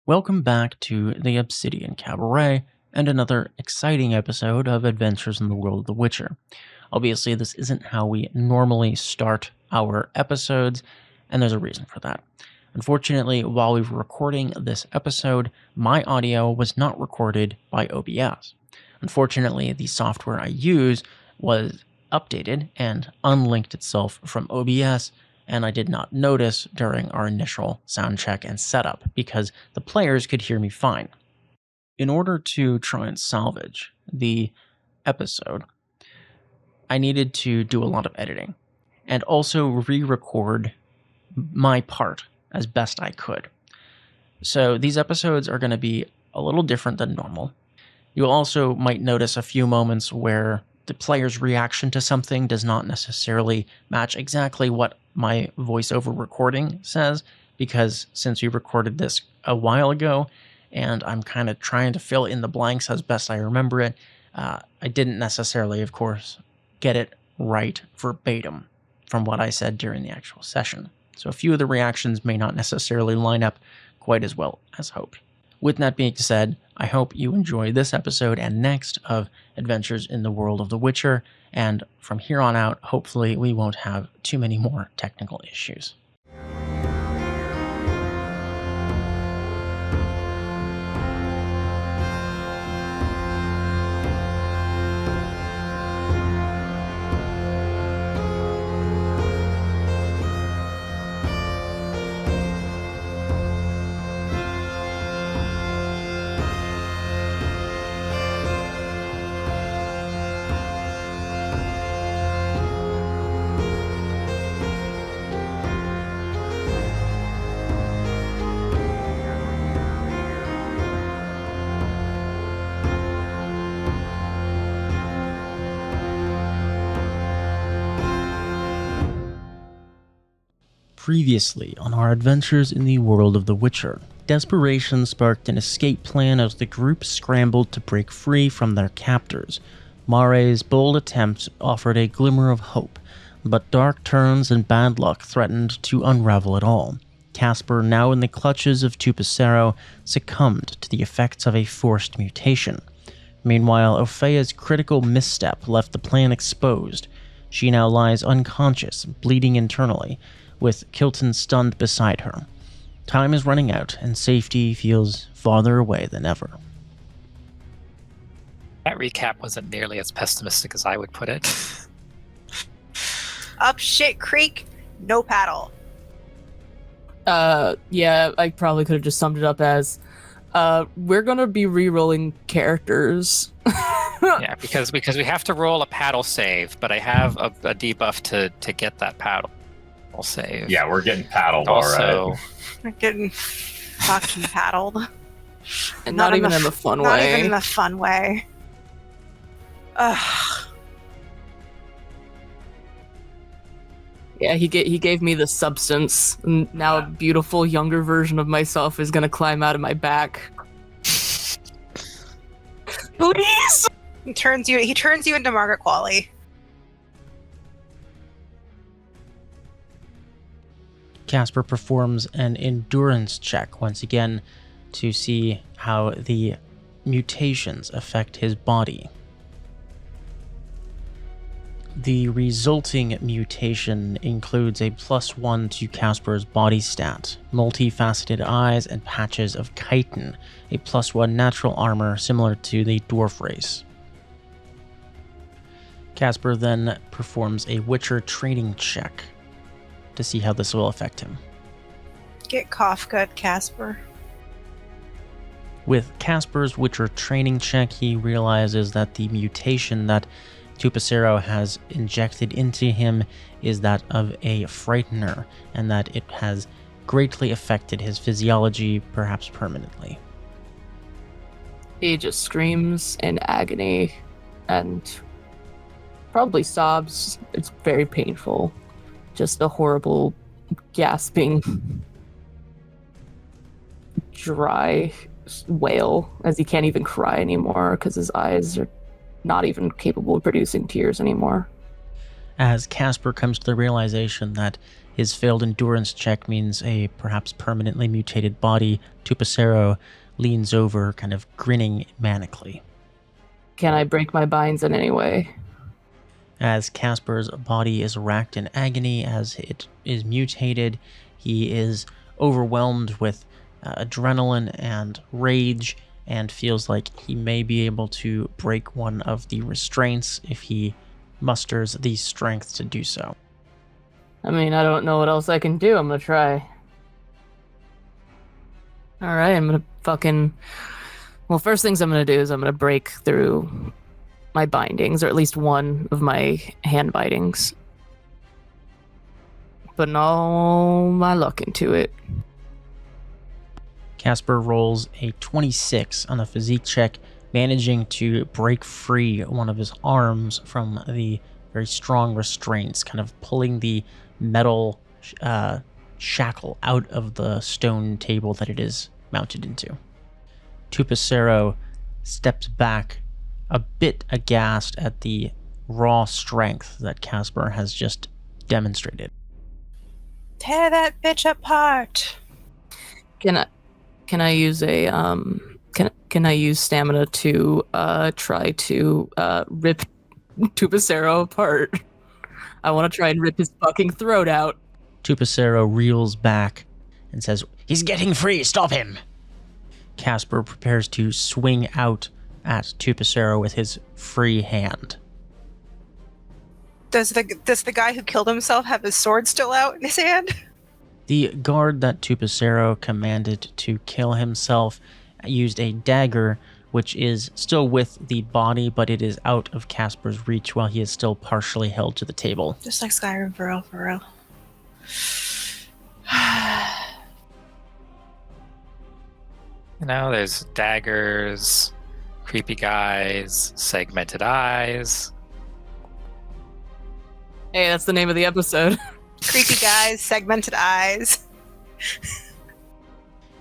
Welcome back to the Obsidian Cabaret and another exciting episode of Adventures in the World of the Witcher. Obviously, this isn't how we normally start our episodes, and there's a reason for that. Unfortunately, while we were recording this episode, my audio was not recorded by OBS. Unfortunately, the software I use was updated and unlinked itself from OBS, and I did not notice during our initial sound check and setup because the players could hear me fine. In order to try and salvage the episode, I needed to do a lot of editing and also re-record my part as best I could. So these episodes are going to be a little different than normal. You also might notice a few moments where the player's reaction to something does not necessarily match exactly what my voiceover recording says, because since we recorded this a while ago and I'm kind of trying to fill in the blanks as best I remember it, I didn't necessarily, of course, get it right verbatim from what I said during the actual session. So a few of the reactions may not necessarily line up quite as well as hoped. With that being said, I hope you enjoy this episode and next of Adventures in the World of the Witcher, and from here on out, hopefully we won't have too many more technical issues. Previously on our adventures in the world of The Witcher, desperation sparked an escape plan as the group scrambled to break free from their captors. Mare's bold attempt offered a glimmer of hope, but dark turns and bad luck threatened to unravel it all. Kaspar, now in the clutches of Tupacero, succumbed to the effects of a forced mutation. Meanwhile, Opheia's critical misstep left the plan exposed. She now lies unconscious, bleeding internally, with Kilton stunned beside her. Time is running out, and safety feels farther away than ever. That recap wasn't nearly as pessimistic as I would put it. Up shit creek, no paddle. Yeah, I probably could have just summed it up as, we're gonna be re-rolling characters. Yeah, because we have to roll a paddle save, but I have a debuff to get that paddle save. Yeah, we're getting paddled, Also, all right. We're getting fucking paddled. And not even in the fun way. Not even in a fun way. Ugh. Yeah, he gave me the substance, and now a beautiful younger version of myself is gonna climb out of my back. Please! He turns you into Margaret Qualley. Kaspar performs an endurance check once again to see how the mutations affect his body. The resulting mutation includes a +1 to Kaspar's body stat, multifaceted eyes, and patches of chitin, a +1 natural armor similar to the dwarf race. Kaspar then performs a Witcher training check to see how this will affect him. Get cough gut, Kaspar. With Kaspar's Witcher training check, he realizes that the mutation that Tupacero has injected into him is that of a frightener, and that it has greatly affected his physiology, perhaps permanently. He just screams in agony and probably sobs. It's very painful. Just a horrible, gasping, dry wail as he can't even cry anymore because his eyes are not even capable of producing tears anymore. as Kaspar comes to the realization that his failed endurance check means a perhaps permanently mutated body. Tupacero leans over, kind of grinning manically. Can I break my binds in any way? As Kaspar's body is racked in agony as it is mutated, he is overwhelmed with adrenaline and rage and feels like he may be able to break one of the restraints if he musters the strength to do so. I mean, I don't know what else I can do. I'm gonna try. Alright, I'm gonna fucking... Well, first things I'm gonna do is I'm gonna break through my bindings, or at least one of my hand bindings. Putting all my luck into it. Kaspar rolls a 26 on a physique check, managing to break free one of his arms from the very strong restraints, kind of pulling the metal shackle out of the stone table that it is mounted into. Tupacero steps back, a bit aghast at the raw strength that Kaspar has just demonstrated. Tear that bitch apart. Can I use a can I use stamina to try to rip Tupacero apart? I want to try and rip his fucking throat out. Tupacero reels back and says, "He's getting free, stop him!" Kaspar prepares to swing out at Tupacero with his free hand. Does the guy who killed himself have his sword still out in his hand? The guard that Tupacero commanded to kill himself used a dagger, which is still with the body, but it is out of Kaspar's reach while he is still partially held to the table. Just like Skyrim, for real. There's daggers, creepy guys, segmented eyes. Hey, that's the name of the episode. Creepy guys, segmented eyes.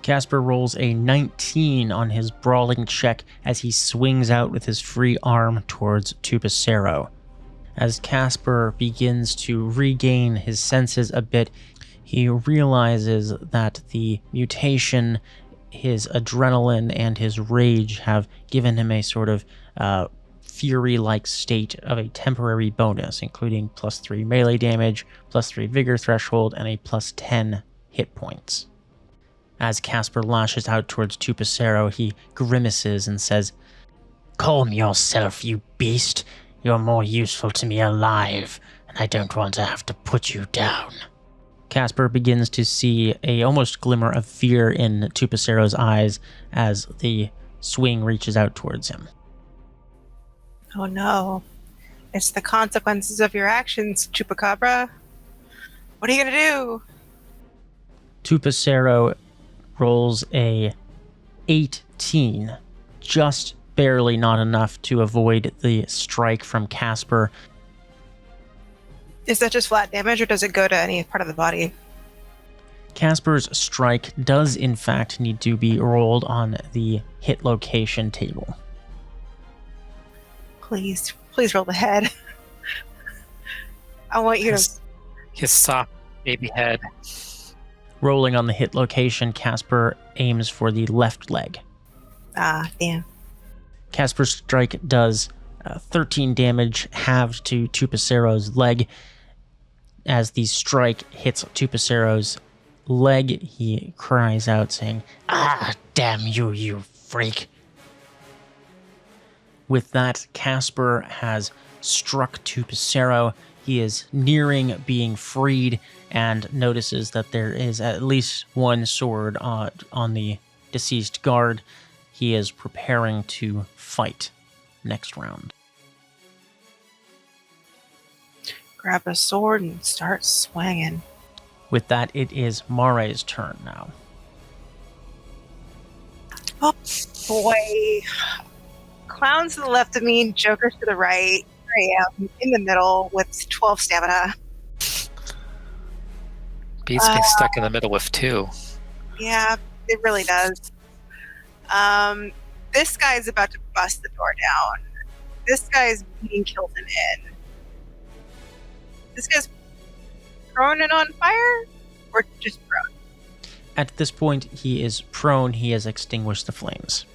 Kaspar rolls a 19 on his brawling check as he swings out with his free arm towards Tupacero. As Kaspar begins to regain his senses a bit, he realizes that the mutation, his adrenaline, and his rage have given him a sort of fury-like state of a temporary bonus, including +3 melee damage, +3 vigor threshold, and a +10 hit points. As Kaspar lashes out towards Tupacero, he grimaces and says, "Calm yourself, you beast. You're more useful to me alive, and I don't want to have to put you down." Kaspar begins to see a almost glimmer of fear in Tupacero's eyes as the swing reaches out towards him. Oh no. It's the consequences of your actions, Chupacabra. What are you gonna do? Tupacero rolls a 18, just barely not enough to avoid the strike from Kaspar. Is that just flat damage, or does it go to any part of the body? Kaspar's strike does in fact need to be rolled on the hit location table. Please roll the head. I want you to... His soft baby head. Rolling on the hit location, Kaspar aims for the left leg. Ah, damn. Kaspar's strike does 13 damage, halved to Tupacero's leg. As the strike hits Tupacero's leg, he cries out saying, "Ah, damn you, you freak." With that, Kaspar has struck Tupacero. He is nearing being freed and notices that there is at least one sword on the deceased guard. He is preparing to fight next round. Grab a sword and start swinging. With that, it is Mare's turn now. Oh boy. Clowns to the left of me, Jokers to the right. Here I am in the middle with 12 stamina. Beats me stuck in the middle with 2. Yeah, it really does. This guy is about to bust the door down. This guy is beating Kilton in. This guy's prone and on fire? Or just prone? At this point, he is prone. He has extinguished the flames.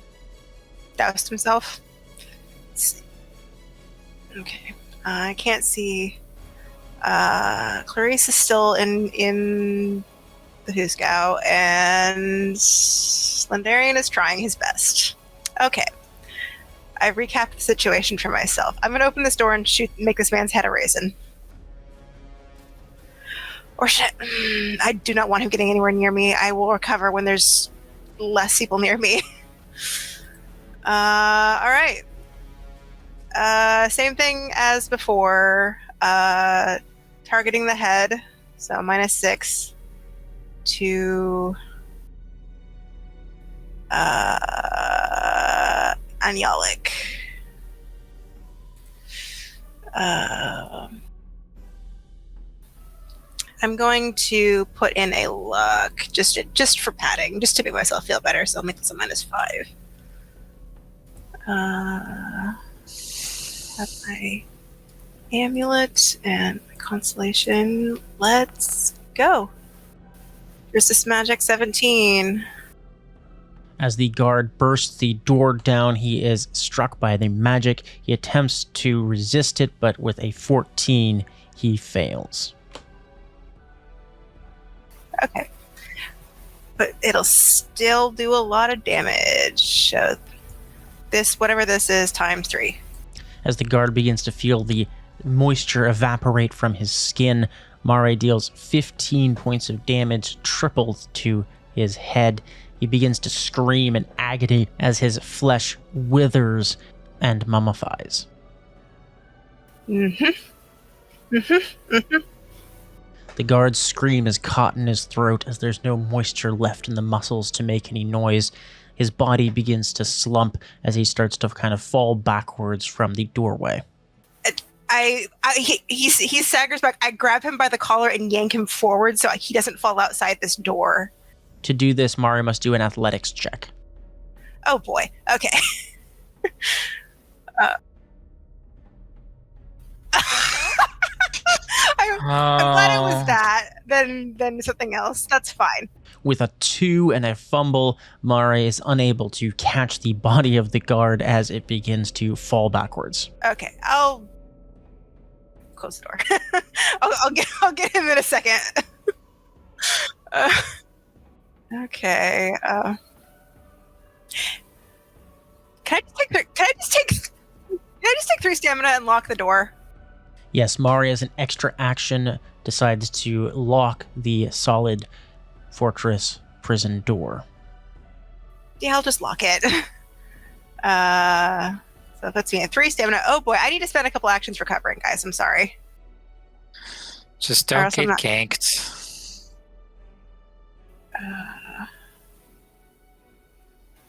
Doused himself? Let's see. Okay. I can't see. Clarice is still in the Husgau, and Slendarian is trying his best. Okay. I recapped the situation for myself. I'm going to open this door and make this man's head a raisin. Or shit. I do not want him getting anywhere near me. I will recover when there's less people near me. Alright. Same thing as before. Targeting the head. So -6 to Anyalic. I'm going to put in a luck just for padding, just to make myself feel better. So I'll make this a -5. That's my amulet and my constellation. Let's go. Resist magic 17. As the guard bursts the door down, he is struck by the magic. He attempts to resist it, but with a 14, he fails. Okay. But it'll still do a lot of damage. Whatever this is, times 3. As the guard begins to feel the moisture evaporate from his skin, Mare deals 15 points of damage, tripled to his head. He begins to scream in agony as his flesh withers and mummifies. The guard's scream is caught in his throat as there's no moisture left in the muscles to make any noise. His body begins to slump as he starts to kind of fall backwards from the doorway. He staggers back. I grab him by the collar and yank him forward so he doesn't fall outside this door. To do this, Mari must do an athletics check. Oh boy. Okay. I'm glad it was that than something else. That's fine. With a 2 and a fumble, Mari is unable to catch the body of the guard as it begins to fall backwards. Okay, I'll close the door. I'll get him in a second. Okay. Can I just take 3 stamina and lock the door? Yes, Mari, as an extra action, decides to lock the solid fortress prison door. Yeah, I'll just lock it. So that's me at 3 stamina. Oh boy, I need to spend a couple actions recovering, guys. I'm sorry. Just don't get ganked.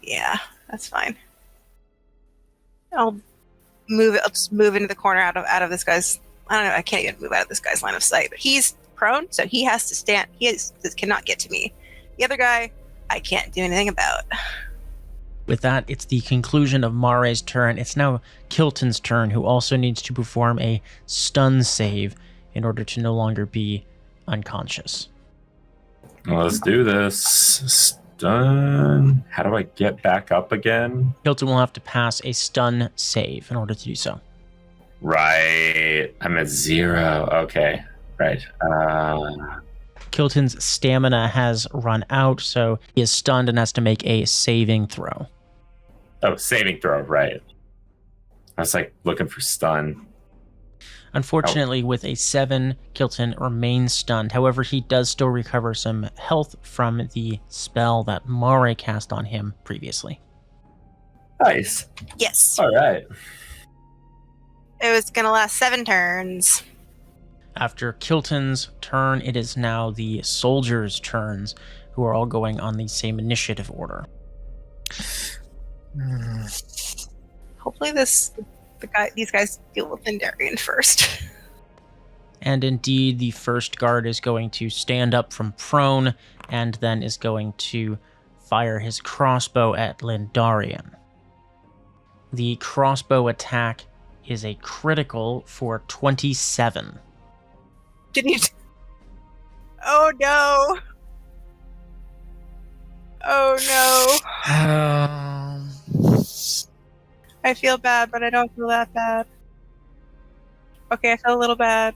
Yeah, that's fine. I'll just move into the corner out of this guy's. I don't know. I can't even move out of this guy's line of sight. But he's prone, so he has to stand. Cannot get to me. The other guy, I can't do anything about. With that, it's the conclusion of Mare's turn. It's now Kilton's turn, who also needs to perform a stun save in order to no longer be unconscious. Well, let's do this. Stun. How do I get back up again? Kilton will have to pass a stun save in order to do so. Right. I'm at 0. Okay. Right. Kilton's stamina has run out, so he is stunned and has to make a saving throw. Oh, saving throw. Right. I was like looking for stun. Unfortunately, with a 7, Kilton remains stunned. However, he does still recover some health from the spell that Mare cast on him previously. Nice. Yes. All right. It was going to last 7 turns. After Kilton's turn, it is now the soldiers' turns, who are all going on the same initiative order. Hopefully these guys deal with Endarian first. And indeed, the first guard is going to stand up from prone, and then is going to fire his crossbow at Lindarian. The crossbow attack is a critical for 27. Did he? Oh no! Oh no! I feel bad, but I don't feel that bad. Okay, I feel a little bad.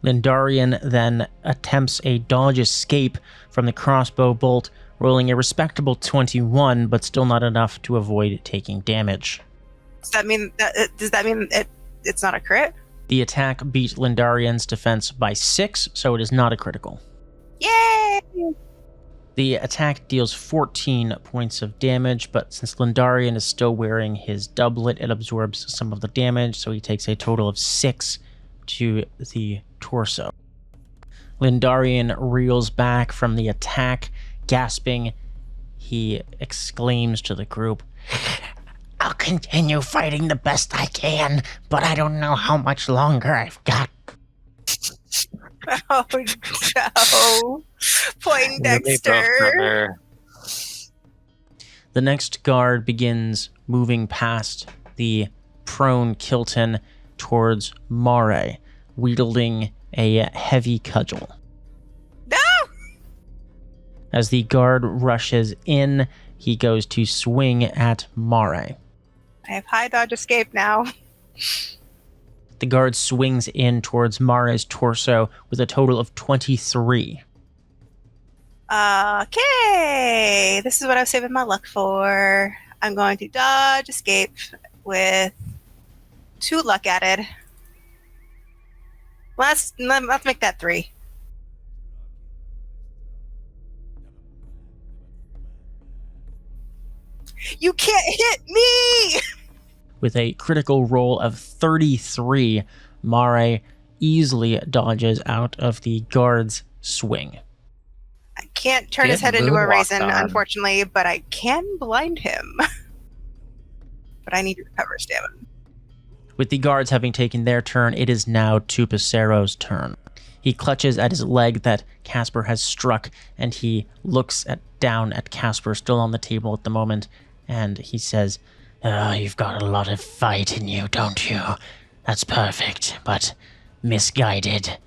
Lindarian then attempts a dodge escape from the crossbow bolt, rolling a respectable 21, but still not enough to avoid taking damage. Does that mean it's not a crit? The attack beat Lindarian's defense by 6, so it is not a critical. Yay! The attack deals 14 points of damage, but since Lindarian is still wearing his doublet, it absorbs some of the damage, so he takes a total of 6 to the torso. Lindarian reels back from the attack, gasping. He exclaims to the group, "I'll continue fighting the best I can, but I don't know how much longer I've got." Oh no! Poindexter. The next guard begins moving past the prone Kilton towards Mare, wielding a heavy cudgel. No! As the guard rushes in, he goes to swing at Mare. I have high dodge escape now. The guard swings in towards Mare's torso with a total of 23. Okay, this is what I was saving my luck for. I'm going to dodge escape with 2 luck added. Let's make that 3. You can't hit me! With a critical roll of 33, Mare easily dodges out of the guard's swing. I can't turn his head into a raisin, unfortunately, but I can blind him. But I need to recover stamina. With the guards having taken their turn, it is now Tupacero's turn. He clutches at his leg that Kaspar has struck, and he looks down at Kaspar, still on the table at the moment, and he says, "Oh, you've got a lot of fight in you, don't you? That's perfect, but misguided."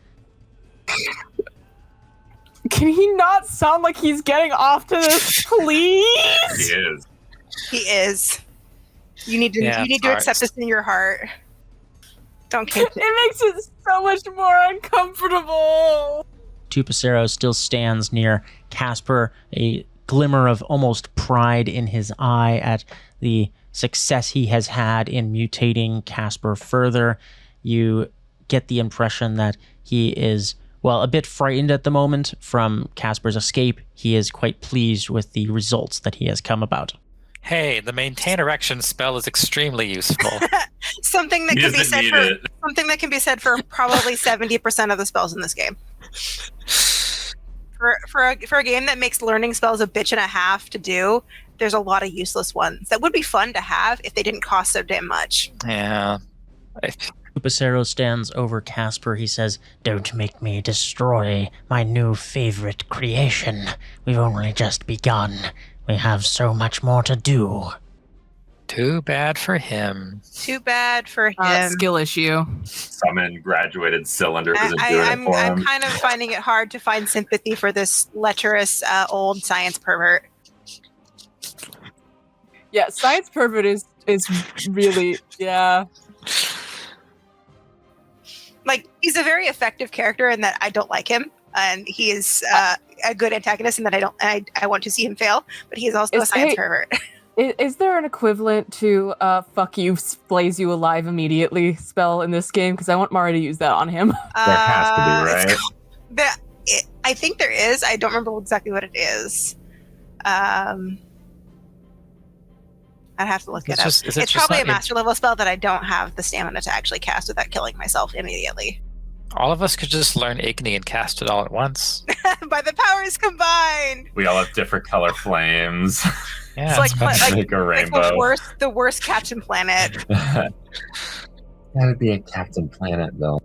Can he not sound like he's getting off to this, please? He is. He is. You need to accept this in your heart. Don't kink it. It makes it so much more uncomfortable. Tupacero still stands near Kaspar, a glimmer of almost pride in his eye at the success he has had in mutating Kaspar further. You get the impression that he is, well, a bit frightened at the moment from Kaspar's escape. He is quite pleased with the results that he has come about. Hey, the maintain erection spell is extremely useful. Something that can be said for probably 70% of the spells in this game. For a game that makes learning spells a bitch and a half to do, there's a lot of useless ones that would be fun to have if they didn't cost so damn much. Yeah. Tupacero stands over Kaspar. He says, "Don't make me destroy my new favorite creation. We've only just begun. We have so much more to do." Too bad for him. Too bad for him. Skill issue. Summon graduated cylinder isn't doing it for him. I'm kind of finding it hard to find sympathy for this lecherous old science pervert. Yeah, science pervert is really, yeah. Like, he's a very effective character in that I don't like him, and he is a good antagonist in that I want to see him fail, but he is also a science pervert. Is there an equivalent to "fuck you, blaze you alive immediately" spell in this game? Because I want Mari to use that on him. There has to be, right? I think there is. I don't remember exactly what it is. I'd have to look it up. It's probably a master level spell that I don't have the stamina to actually cast without killing myself immediately. All of us could just learn Igni and cast it all at once. By the powers combined! We all have different color flames. Yeah, it's like make a rainbow. The worst Captain Planet. That would be a Captain Planet, though.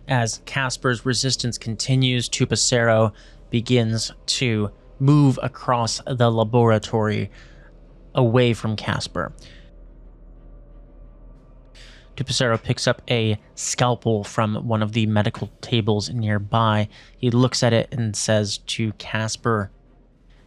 As Kaspar's resistance continues, Tupacero begins to move across the laboratory away from Kaspar. Tupacero picks up a scalpel from one of the medical tables nearby. He looks at it and says to Kaspar,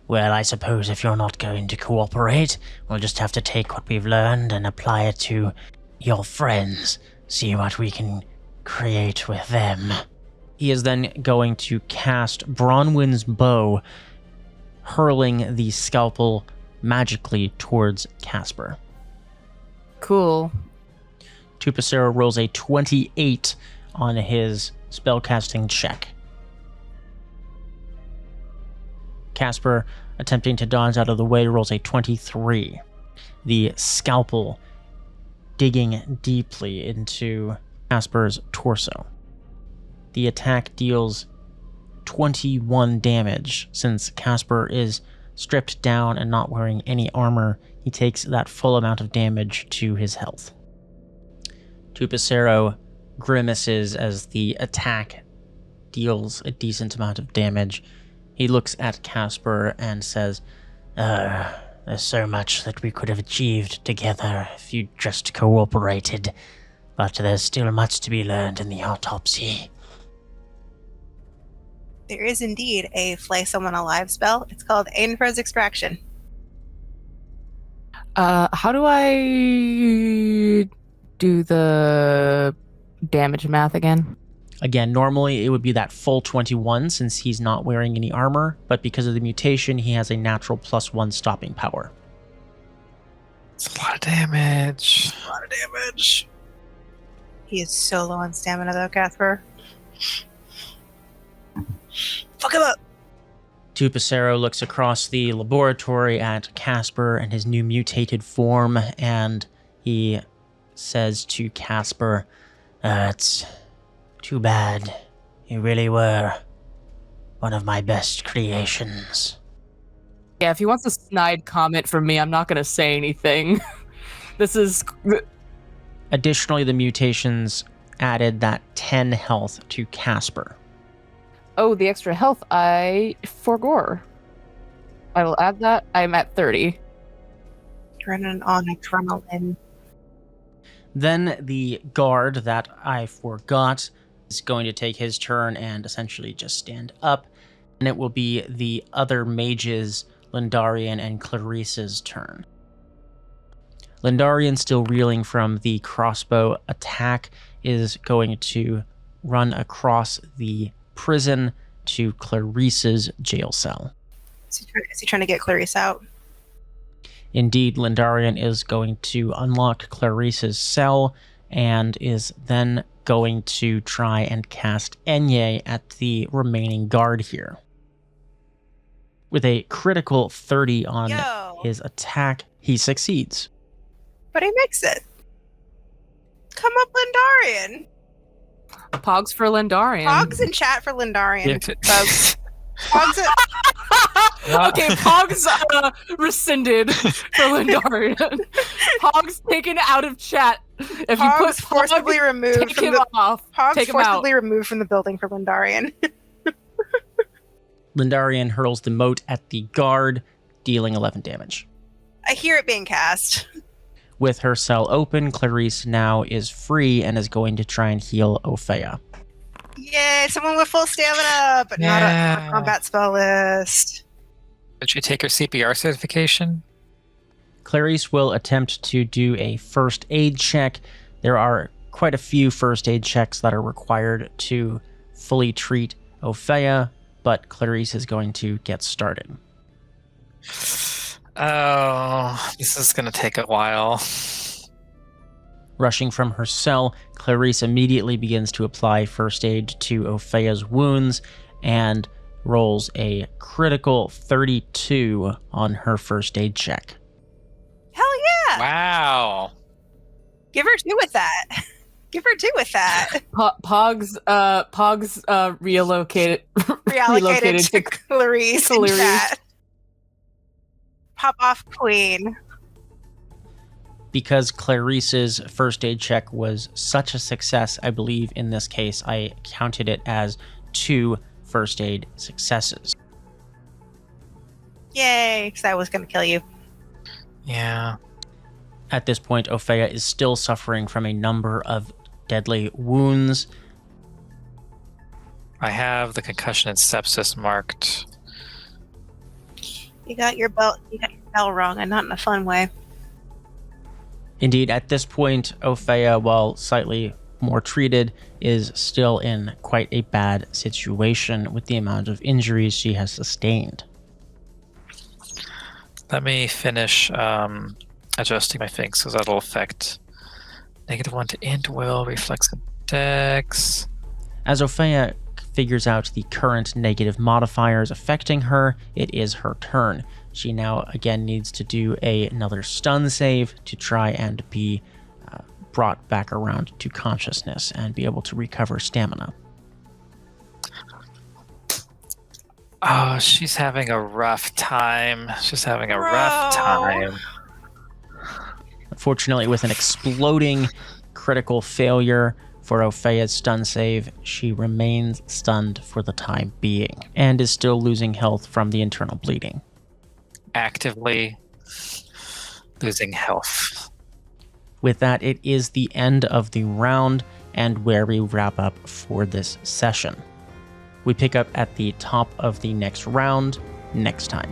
"Well, I suppose if you're not going to cooperate, we'll just have to take what we've learned and apply it to your friends. See what we can create with them." He is then going to cast Bronwyn's Bow, hurling the scalpel magically towards Kaspar. Cool. Tupacero rolls a 28 on his spellcasting check. Kaspar, attempting to dodge out of the way, rolls a 23. The scalpel digging deeply into Kaspar's torso. The attack deals 21 damage. Since Kaspar is stripped down and not wearing any armor, he takes that full amount of damage to his health. Tupacero grimaces as the attack deals a decent amount of damage. He looks at Kaspar and says, "There's so much that we could have achieved together if you just cooperated, but there's still much to be learned in the autopsy." There is indeed a flay someone alive spell. It's called Ainfra's Extraction. How do I do the damage math again? Again, normally it would be that full 21 since he's not wearing any armor, but because of the mutation, he has a natural +1 stopping power. It's a lot of damage. A lot of damage. He is so low on stamina, though, Kaspar. Fuck him up! Tupacero looks across the laboratory at Kaspar and his new mutated form, and he says to Kaspar, "It's too bad. You really were one of my best creations." Yeah, if he wants a snide comment from me, I'm not going to say anything. This is... Additionally, the mutations added that 10 health to Kaspar. Oh, the extra health I forgore. I will add that. I'm at 30. Running on adrenaline. Then the guard that I forgot is going to take his turn and essentially just stand up. And it will be the other mages, Lindarian and Clarisse's turn. Lindarian, still reeling from the crossbow attack, is going to run across the prison to Clarisse's jail cell. Is he trying to get Clarisse out? Indeed, Lindarian is going to unlock Clarisse's cell and is then going to try and cast Enye at the remaining guard here. With a critical 30 on his attack, he succeeds. But he makes it. Come up, Lindarian. Pogs for Lindarian. Pogs in chat for Lindarian. Pogs Okay, Pogs rescinded for Lindarian. Pogs taken out of chat. If Pogs you put forcibly removed take from him the off. Pogs Take him forcibly out. removed from the building for Lindarian. Lindarian hurls the mote at the guard, dealing 11 damage. I hear it being cast. With her cell open, Clarisse now is free and is going to try and heal Opheia. Yay, someone with full stamina, but not a combat spell list. Did she take her CPR certification? Clarisse will attempt to do a first aid check. There are quite a few first aid checks that are required to fully treat Opheia, but Clarisse is going to get started. Oh, this is going to take a while. Rushing from her cell, Clarisse immediately begins to apply first aid to Opheia's wounds and rolls a critical 32 on her first aid check. Hell yeah! Wow. Give her 2 with that. Give her 2 with that. Pogs relocated Reallocated to Clarisse in chat. Pop off queen. Because Clarisse's first aid check was such a success, I believe in this case I counted it as 2 first aid successes. Yay, because I was going to kill you. Yeah. At this point, Opheia is still suffering from a number of deadly wounds. I have the concussion and sepsis marked. You got your bell wrong, and not in a fun way. Indeed, at this point, Opheia, while slightly more treated, is still in quite a bad situation with the amount of injuries she has sustained. Let me finish adjusting my things, because that'll affect -1 to int will, reflex dex. As Opheia figures out the current negative modifiers affecting her, it is her turn. She now again needs to do another stun save to try and be brought back around to consciousness and be able to recover stamina. Oh, she's having a rough time. She's having a rough time. Unfortunately, with an exploding critical failure for Opheia's stun save, she remains stunned for the time being and is still losing health from the internal bleeding. Actively losing health. With that, it is the end of the round and where we wrap up for this session. We pick up at the top of the next round next time.